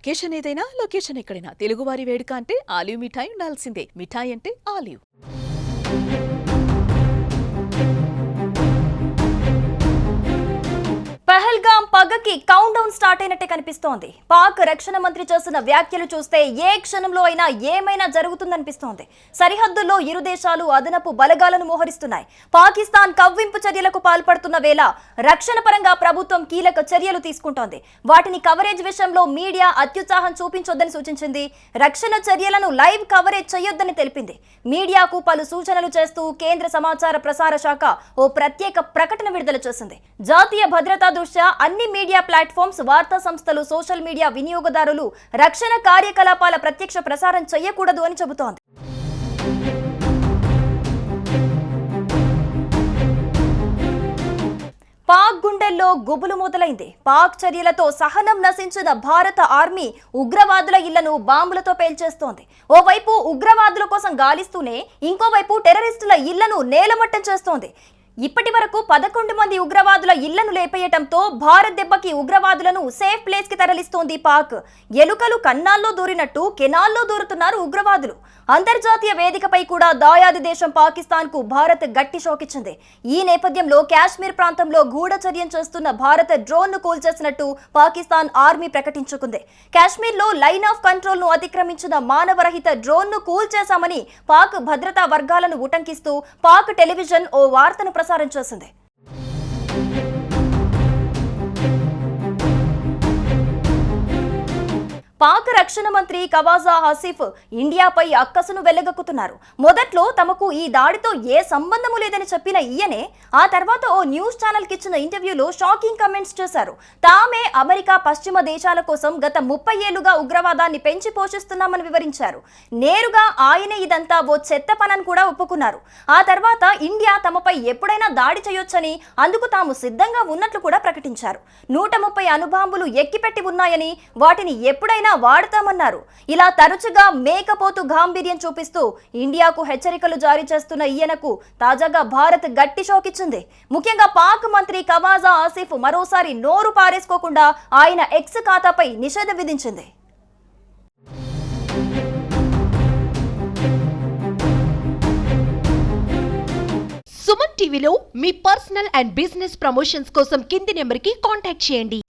Occasion ఏదైనా location ఎక్కడైనా తెలుగువారి వేడుక అంటే ఆలివ్ మిఠాయి ఉండాల్సిందే. మిఠాయి అంటే ఆలివ్. పహల్గాం పగకి కౌంట్ డౌన్ స్టార్ట్ అయినట్టే కనిపిస్తోంది. పాక్ రక్షణ మంత్రి చేసిన వ్యాఖ్యలు చూస్తే ఏ క్షణంలో అయినా ఏమైనా జరుగుతుందనిపిస్తోంది. సరిహద్దుల్లో ఇరు దేశాలు అదనపు బలగాలను మోహరిస్తున్నాయి. పాకిస్తాన్ కవ్వింపు చర్యలకు పాల్పడుతున్న వేళ రక్షణ పరంగా ప్రభుత్వం కీలక చర్యలు తీసుకుంటోంది. వాటిని కవరేజ్ విషయంలో మీడియా అత్యుత్సాహం చూపించొద్దని సూచించింది. రక్షణ చర్యలను లైవ్ కవరేజ్ చేయొద్దని తెలిపింది. మీడియాకు పలు సూచనలు చేస్తూ కేంద్ర సమాచార ప్రసార శాఖ ఓ ప్రత్యేక ప్రకటన విడుదల చేసింది. జాతీయ భద్రతా దృష్ట్యా అన్ని మీడియా ప్లాట్ఫామ్స్, వార్తా సంస్థలు, సోషల్ మీడియా వినియోగదారులు రక్షణ కార్యకలాపాల ప్రత్యక్ష ప్రసారం చేయకూడదు అని చెబుతోంది. పాక్ గుండెల్లో గుబులు మొదలైంది. పాక్ చర్యలతో సహనం నశించిన భారత ఆర్మీ ఉగ్రవాదుల ఇళ్లను బాంబులతో పేల్చేస్తోంది. ఓవైపు ఉగ్రవాదుల కోసం గాలిస్తూనే ఇంకోవైపు టెర్రరిస్టుల ఇళ్లను నేలమట్టం చేస్తోంది. ఇప్పటి వరకు 11 మంది ఉగ్రవాదుల ఇళ్లను లేపేయటంతో భారత్ దెబ్బకి ఉగ్రవాదులను సేఫ్ ప్లేస్ కి తరలిస్తోంది పాక్. ఎలుకలు కన్నాల్లో దూరినట్టు కెనాల్లో దూరుతున్నారు ఉగ్రవాదులు. అంతర్జాతీయ వేదికపై కూడా దాయాది దేశం పాకిస్తాన్ కు భారత్ గట్టి షోకిచ్చింది. ఈ నేపథ్యంలో కాశ్మీర్ ప్రాంతంలో గూఢచర్యం చేస్తున్న భారత డ్రోన్ ను కూల్చేసినట్టు పాకిస్తాన్ ఆర్మీ ప్రకటించుకుంది. కాశ్మీర్ లో లైన్ ఆఫ్ కంట్రోల్ ను అతిక్రమించిన మానవరహిత డ్రోన్ ను కూల్చేశామని పాక్ భద్రతా వర్గాలను ఉటంకిస్తూ పాక్ టెలివిజన్ ఓ వార్తను ప్రసారం చేసింది. పాక్ రక్షణ మంత్రి ఖవాజా ఆసిఫ్ ఇండియాపై అక్కసును వెళ్లగక్కుతున్నారు. మొదట్లో తమకు ఈ దాడితో ఏ సంబంధము లేదని చెప్పిన ఈయనే ఆ తర్వాత ఓ న్యూస్ ఛానల్ కి ఇచ్చిన ఇంటర్వ్యూలో షాకింగ్ కమెంట్స్ చేశారు. తామే అమెరికా, పశ్చిమ దేశాల కోసం గత 30 ఏళ్లుగా ఉగ్రవాదాన్ని పెంచి పోషిస్తున్నామని వివరించారు. నేరుగా ఆయనే ఇదంతా ఓ చెత్త పనని కూడా ఒప్పుకున్నారు. ఆ తర్వాత ఇండియా తమపై ఎప్పుడైనా దాడి చేయొచ్చని, అందుకు తాము సిద్ధంగా ఉన్నట్లు కూడా ప్రకటించారు. 130 అణుబాంబులు ఎక్కిపెట్టి ఉన్నాయని, వాటిని ఎప్పుడైనా వాడతామన్నారు. ఇలా తరచుగా మేకపోతు గాంభీర్యం చూపిస్తూ ఇండియాకు హెచ్చరికలు జారీ చేస్తున్న ఈయనకు తాజాగా భారత్ గట్టి షాకిచ్చింది. ముఖ్యంగా పాక్ మంత్రి ఖవాజా ఆసిఫ్ మరోసారి నోరు పారేసుకోకుండా ఆయన ఎక్స్ ఖాతాపై నిషేధం విధించింది. సుమన్ టీవీలో మీ పర్సనల్ అండ్ బిజినెస్ ప్రమోషన్స్ కోసం కింది నెంబర్కి కాంటాక్ట్ చేయండి.